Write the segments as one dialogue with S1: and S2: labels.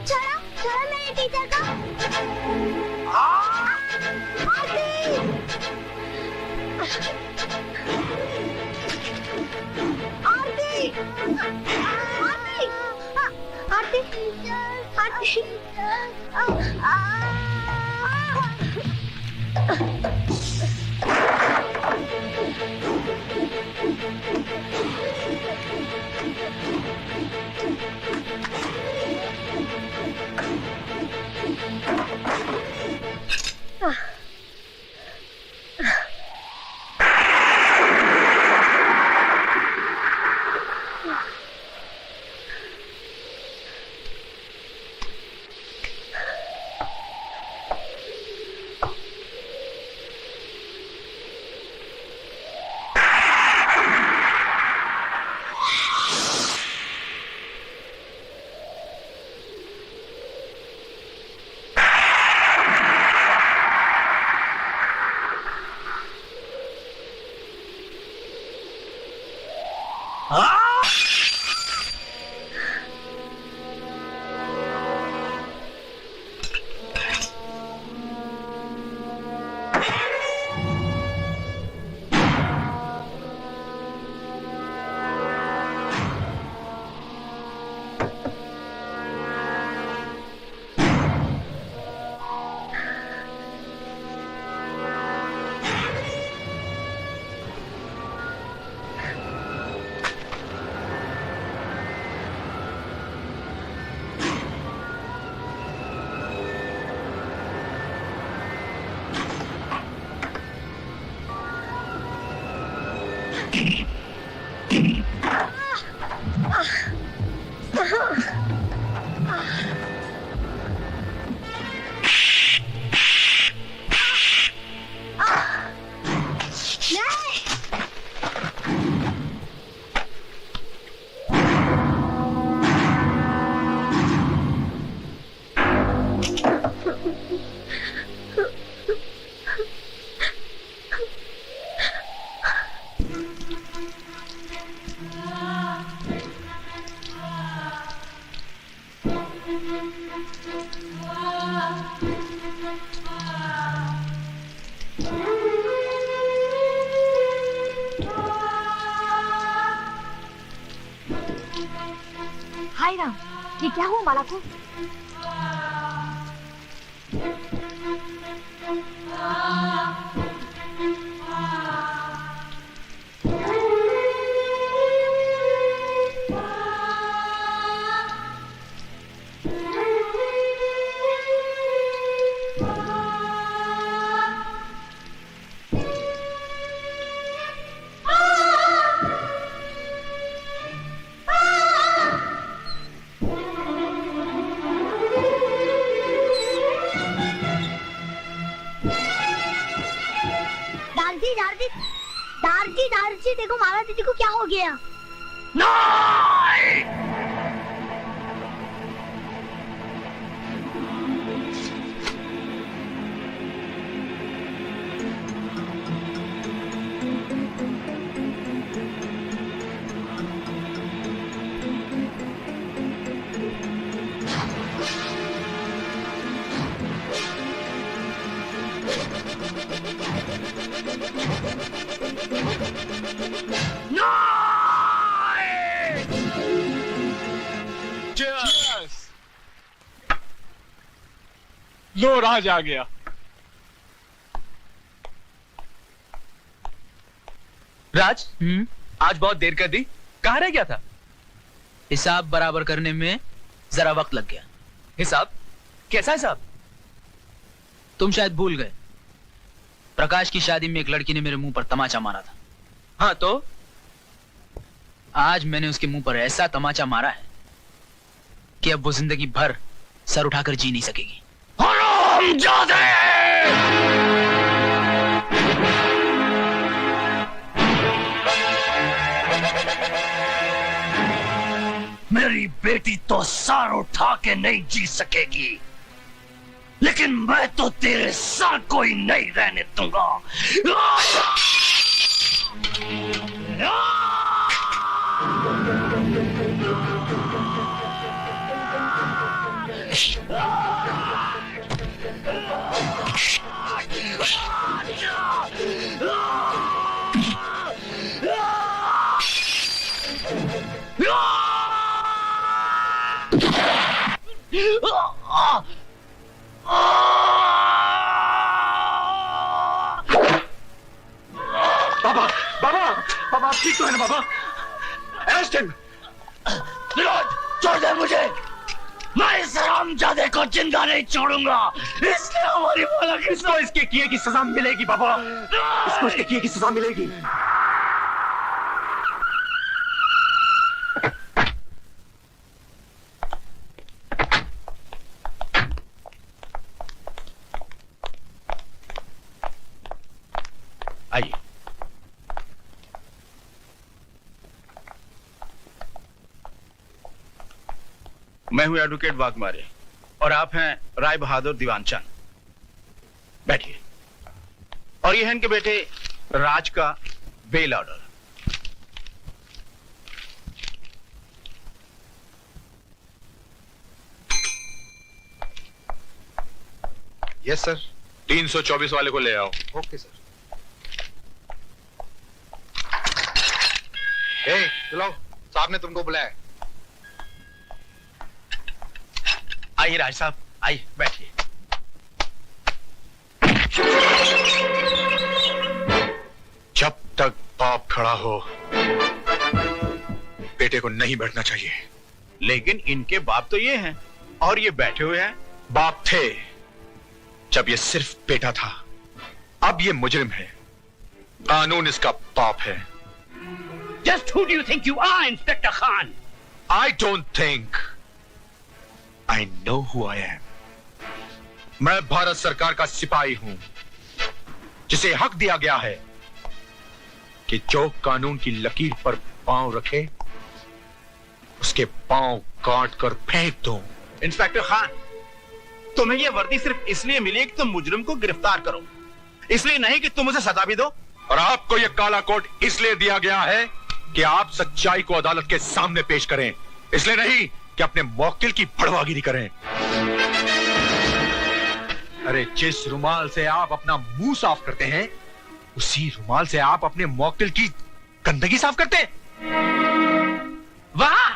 S1: छोड़ो छोड़ो मेरे टीचर को। आरती आरती आरती हाय राम, ये क्या हुआ माला को? दारजी देखो माला दीदी को क्या हो गया? नहीं!
S2: लो राज आ गया।
S3: राज, आज बहुत देर कर दी, कहाँ रह गया था?
S4: हिसाब बराबर करने में जरा वक्त लग गया।
S3: हिसाब? कैसा हिसाब?
S4: तुम शायद भूल गए, प्रकाश की शादी में एक लड़की ने मेरे मुंह पर तमाचा मारा था।
S3: हाँ तो?
S4: आज मैंने उसके मुंह पर ऐसा तमाचा मारा है कि अब वो जिंदगी भर सर उठाकर जी नहीं सकेगी।
S3: हरामजादे! मेरी बेटी तो सर उठा के नहीं जी सकेगी, लेकिन मैं तो तेरे सर को ही नहीं रहने दूंगा। बाबा, बाबा आप ठीक तो है ना बाबा? Arrest him. विनोद, छोड़ दे मुझे। मैं इस हरामजादे को जिंदा नहीं छोड़ूंगा। इसने हमारी भला किसको इसके किए की सजा मिलेगी बाबा। इसको इसके किए की सजा मिलेगी।
S5: आइए। मैं हूं एडवोकेट वाघमारे और आप हैं राय बहादुर दीवानचंद। बैठिए। और ये है इनके बेटे राज का बेल ऑर्डर।
S2: Yes sir. 324 वाले को ले आओ।
S5: Okay sir.
S2: चलो, साहब ने तुमको बुलाया।
S5: आइए राज साहब, आइए बैठिए।
S2: जब तक बाप खड़ा हो बेटे को नहीं बैठना चाहिए।
S5: लेकिन इनके बाप तो ये हैं और ये बैठे हुए हैं।
S2: बाप थे जब ये सिर्फ बेटा था, अब ये मुजरिम है। कानून इसका बाप है।
S3: Just who do you think you are, Inspector Khan?
S2: I don't think. I know who I am. मैं भारत सरकार का सिपाही हूं, जिसे हक दिया गया है कि जो कानून की लकीर पर पांव रखे उसके पांव काट कर फेंक दो।
S5: इंस्पेक्टर खान, तुम्हें यह वर्दी सिर्फ इसलिए मिली कि तुम मुजरिम को गिरफ्तार करो, इसलिए नहीं कि तुम उसे सजा भी दो।
S2: और आपको यह काला कोट इसलिए दिया गया है कि आप सच्चाई को अदालत के सामने पेश करें, इसलिए नहीं कि अपने मौकिल की भड़वागिरी करें। अरे जिस रुमाल से आप अपना मुंह साफ करते हैं, उसी रुमाल से आप अपने मौकिल की गंदगी साफ करते हैं।
S3: वाह,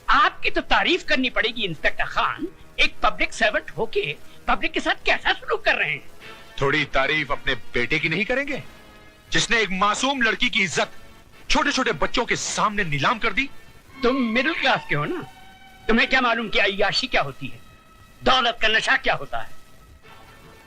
S3: आपकी तो तारीफ करनी पड़ेगी इंस्पेक्टर खान। एक पब्लिक सर्वेंट होके पब्लिक के साथ कैसा सलूक कर रहे हैं।
S2: थोड़ी तारीफ अपने बेटे की नहीं करेंगे, जिसने एक मासूम लड़की की इज्जत छोटे छोटे बच्चों के सामने नीलाम कर दी।
S3: तुम मिडिल क्लास के हो ना, तुम्हें क्या मालूम कि अय्याशी क्या होती है, दौलत का नशा क्या होता है।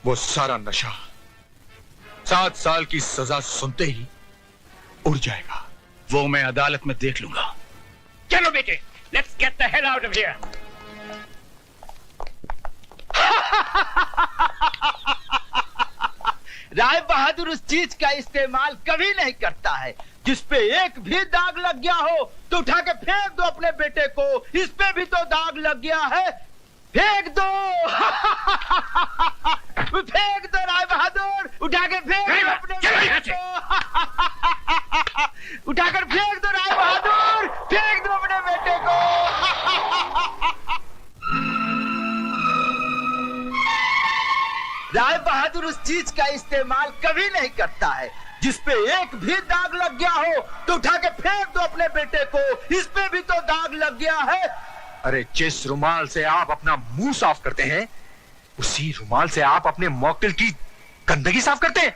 S2: वो सारा नशा 7 साल की सजा सुनते ही उड़ जाएगा।
S5: वो मैं अदालत में देख लूंगा।
S3: चलो बेटे, let's get the hell out of here.
S6: Rai Bahadur उस चीज का इस्तेमाल कभी नहीं करता है जिस पे एक भी दाग लग गया हो तो उठा के फेंक दो अपने बेटे को। इस पे भी तो दाग लग गया है, फेंक दो। फेंक दो राय बहादुर, उठा के फेंक दो अपने बेटे को। उठाकर फेंक दो राय बहादुर, फेंक दो अपने बेटे को। राय बहादुर उस चीज का इस्तेमाल कभी नहीं करता है जिस पे एक भी दाग लग गया हो तो उठा के फेंक दो अपने बेटे को। इस पे भी तो दाग लग गया है।
S2: अरे जिस रुमाल से आप अपना मुंह साफ करते हैं, उसी रुमाल से आप अपने मौकिल की गंदगी साफ करते हैं।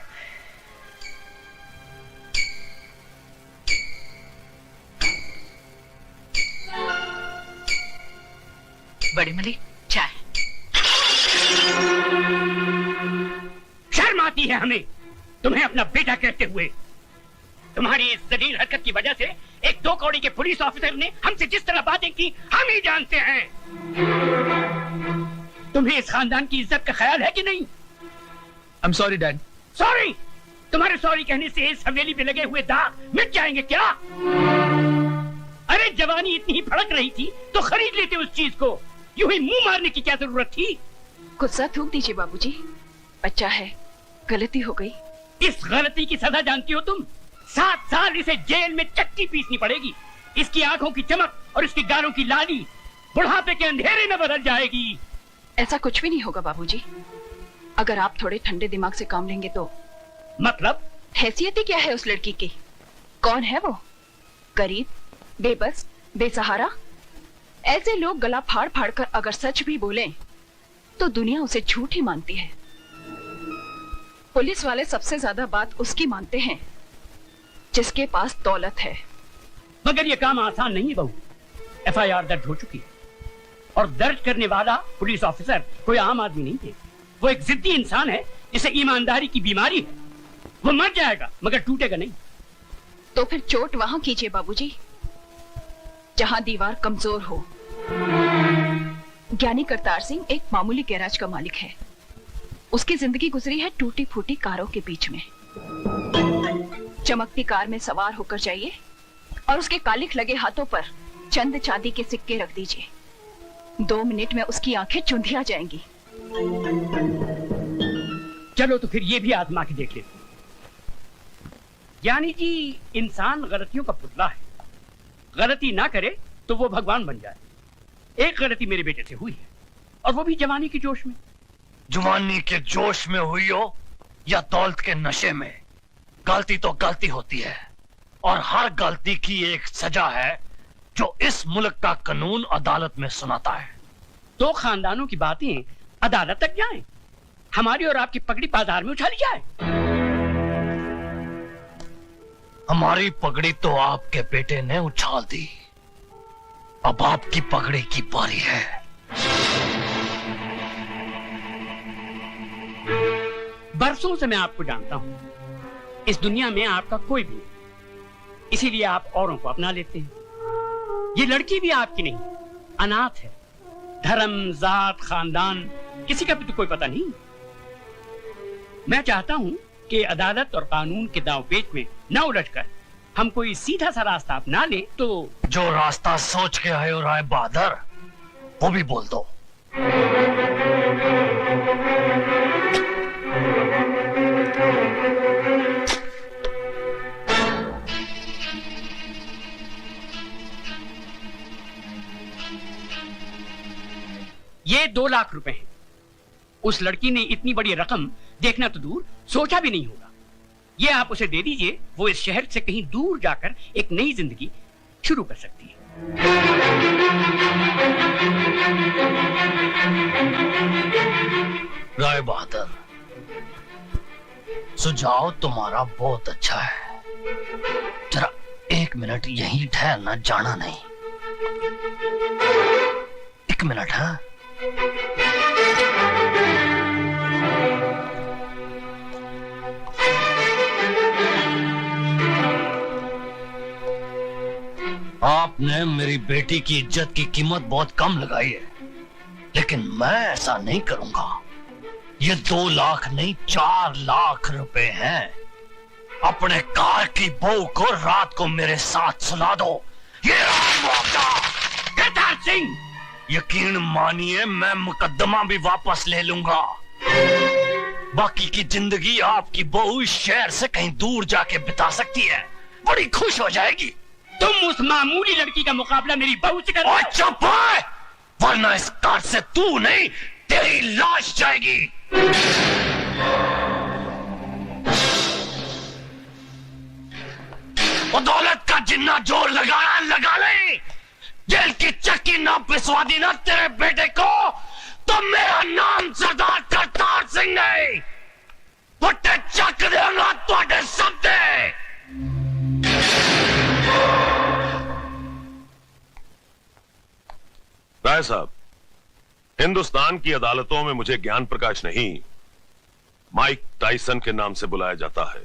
S1: बड़ी मलिक, चाय।
S3: शर्म आती है हमें तुम्हें अपना बेटा कहते हुए। तुम्हारी इस जलील हरकत की वजह से एक 2 कौड़ी के पुलिस ऑफिसर ने हमसे जिस तरह बातें की हम ही जानते हैं। तुम्हें इस खानदान की इज्जत का ख्याल है कि नहीं?
S4: I am sorry dad.
S3: Sorry? तुम्हारे सॉरी कहने से इस हवेली पे लगे हुए दाग मिट जाएंगे क्या? अरे जवानी इतनी ही भड़क रही थी तो खरीद लेते उस चीज को। यूं ही मुंह मारने की क्या जरूरत थी?
S1: गुस्सा थूक दीजिए बाबूजी, बच्चा है, गलती हो गई।
S3: इस गलती की सजा जानती हो तुम? 7 साल इसे जेल में चक्की पीसनी पड़ेगी। इसकी आंखों की चमक और इसके गालों की लाली बुढ़ापे के अंधेरे में बदल जाएगी।
S1: ऐसा कुछ भी नहीं होगा बाबूजी, अगर आप थोड़े ठंडे दिमाग से काम लेंगे तो।
S3: मतलब?
S1: हैसियत ही क्या है उस लड़की की? कौन है वो? गरीब, बेबस, बेसहारा। ऐसे लोग गला फाड़ फाड़ कर अगर सच भी बोलें तो दुनिया उसे झूठ ही मानती है। पुलिस वाले सबसे ज्यादा बात उसकी मानते हैं जिसके पास दौलत है।
S7: मगर ये काम आसान नहीं है बहू। FIR दर्ज हो चुकी है और दर्ज करने वाला पुलिस ऑफिसर कोई आम आदमी नहीं है। वो एक जिद्दी इंसान है जिसे ईमानदारी की बीमारी है। वो मर जाएगा मगर टूटेगा नहीं।
S1: तो फिर चोट वहां कीजिए बाबूजी, जहां दीवार कमजोर हो। ज्ञानी करतार सिंह एक मामूली गैराज का मालिक है। उसकी जिंदगी गुजरी है टूटी फूटी कारों के बीच में। चमकती कार में सवार होकर जाइए और उसके कालिख लगे हाथों पर चंद चांदी के सिक्के रख दीजिए। 2 मिनट में उसकी आंखें चुंधिया जाएंगी।
S7: चलो तो फिर ये भी आजमा के देख लेते। ज्ञानी जी, इंसान गलतियों का पुतला है। गलती ना करे तो वो भगवान बन जाए। एक गलती मेरे बेटे से हुई है और वो भी जवानी के जोश में।
S3: जवानी के जोश में हुई हो या दौलत के नशे में, गलती तो गलती होती है और हर गलती की एक सजा है जो इस मुल्क का कानून अदालत में सुनाता है।
S7: दो खानदानों की बातें अदालत तक जाएं, हमारी और आपकी पगड़ी बाजार में उछाली जाए।
S3: हमारी पगड़ी तो आपके बेटे ने उछाल दी, अब आपकी पगड़ी की बारी है।
S7: बरसों से मैं आपको जानता हूं। इस दुनिया में आपका कोई भी नहीं, इसीलिए आप औरों को अपना लेते हैं। ये लड़की भी आपकी नहीं, अनाथ है। धर्म, जात, खानदान किसी का भी तो कोई पता नहीं। मैं चाहता हूं कि अदालत और कानून के दांवपेच में न उलझकर हम कोई सीधा सा रास्ता अपना ले। तो
S3: जो रास्ता सोच के आए हो राय बहादुर, वो भी बोल दो।
S7: ये 2 लाख रुपए हैं। उस लड़की ने इतनी बड़ी रकम देखना तो दूर, सोचा भी नहीं होगा। ये आप उसे दे दीजिए, वो इस शहर से कहीं दूर जाकर एक नई जिंदगी शुरू कर सकती है।
S3: राय बहादुर, सुझाव तुम्हारा बहुत अच्छा है। जरा 1 मिनट यहीं ठहरना, जाना नहीं। 1 मिनट। हाँ, आपने मेरी बेटी की इज्जत की कीमत बहुत कम लगाई है, लेकिन मैं ऐसा नहीं करूंगा। ये 2 लाख नहीं, 4 लाख रुपए हैं। अपने कार की बहू को रात को मेरे साथ सुला दो। ये मौका।
S7: करतार सिंह,
S3: यकीन मानिए, मैं मुकदमा भी वापस ले लूंगा। बाकी की जिंदगी आपकी बहू इस शहर से कहीं दूर जाके बिता सकती है, बड़ी खुश हो जाएगी।
S7: तुम उस मामूली लड़की का मुकाबला मेरी बहू से कर।
S3: चुप है, वरना इस कार से तू नहीं, तेरी लाश जाएगी। वो दौलत का जिन्ना जोर लगाया, लगा ले। जेल की चक्की ना पिसवा दी ना तेरे बेटे को, तो मेरा नाम सरदार करतार सिंह नहीं। फट्टे चक देगा तुहाडे सबदे।
S8: राय साहब, हिंदुस्तान की अदालतों में मुझे ज्ञान प्रकाश नहीं, माइक टाइसन के नाम से बुलाया जाता है।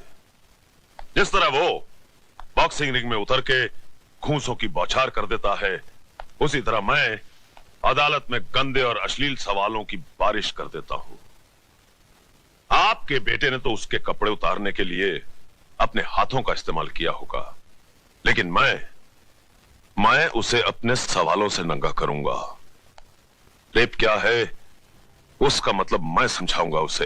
S8: जिस तरह वो बॉक्सिंग रिंग में उतर के घूंसों की बौछार कर देता है, उसी तरह मैं अदालत में गंदे और अश्लील सवालों की बारिश कर देता हूं। आपके बेटे ने तो उसके कपड़े उतारने के लिए अपने हाथों का इस्तेमाल किया होगा, लेकिन मैं उसे अपने सवालों से नंगा करूंगा। रेप क्या है उसका मतलब मैं समझाऊंगा उसे।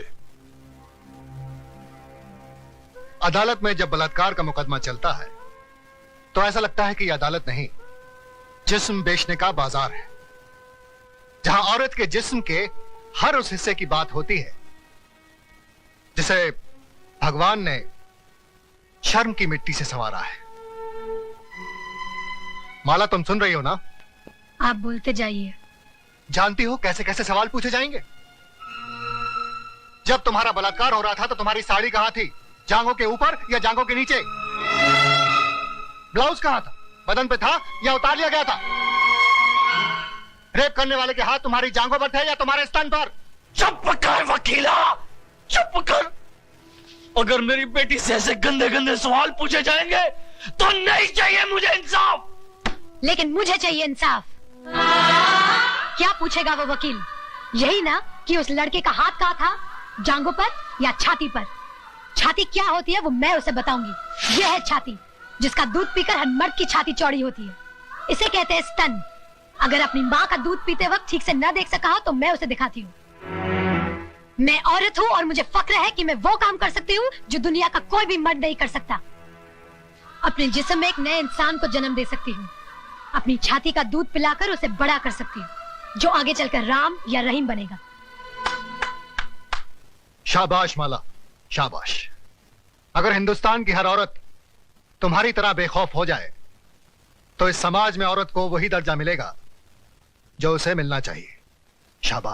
S9: अदालत में जब बलात्कार का मुकदमा चलता है तो ऐसा लगता है कि यह अदालत नहीं, जिस्म बेचने का बाजार है, जहां औरत के जिस्म के हर उस हिस्से की बात होती है जिसे भगवान ने शर्म की मिट्टी से संवारा है। माला, तुम सुन रही हो ना?
S10: आप बोलते जाइए।
S9: जानती हो कैसे कैसे सवाल पूछे जाएंगे? जब तुम्हारा बलात्कार हो रहा था तो तुम्हारी साड़ी कहां थी? जांघों के ऊपर या जांघों के नीचे? ब्लाउज कहाँ था? बदन पे था या उतार लिया गया था? रेप करने वाले के हाथ तुम्हारी जांघों पर थे या तुम्हारे स्तन पर?
S3: चुप कर वकीला, चुप कर। अगर मेरी बेटी से ऐसे गंदे गंदे सवाल पूछे जाएंगे तो नहीं चाहिए मुझे इंसाफ।
S10: लेकिन मुझे चाहिए इंसाफ। क्या पूछेगा वो वकील? यही ना कि उस लड़के का हाथ कहाँ था, जांघों पर या छाती पर? छाती क्या होती है वो मैं उसे बताऊंगी। यह है छाती, जिसका दूध पीकर हर मर्द की छाती चौड़ी होती है। इसे कहते हैं स्तन। अगर अपनी माँ का दूध पीते वक्त ठीक से न देख सका हो तो मैं उसे दिखाती हूँ। मैं औरत हूँ और मुझे फक्र है कि मैं वो काम कर सकती हूँ जो दुनिया का कोई भी मर्द नहीं कर सकता। अपने जिस्म में एक नए इंसान को जन्म दे सकती हूँ। अपनी छाती का दूध पिलाकर उसे बड़ा कर सकती हूँ, जो आगे चलकर राम या रहीम बनेगा।
S9: शाबाश माला, शाबाश। अगर हिंदुस्तान की हर औरत तुम्हारी तरह बेखौफ हो जाए तो इस समाज में औरत को वही दर्जा मिलेगा जो उसे मिलना चाहिए। शाबाश।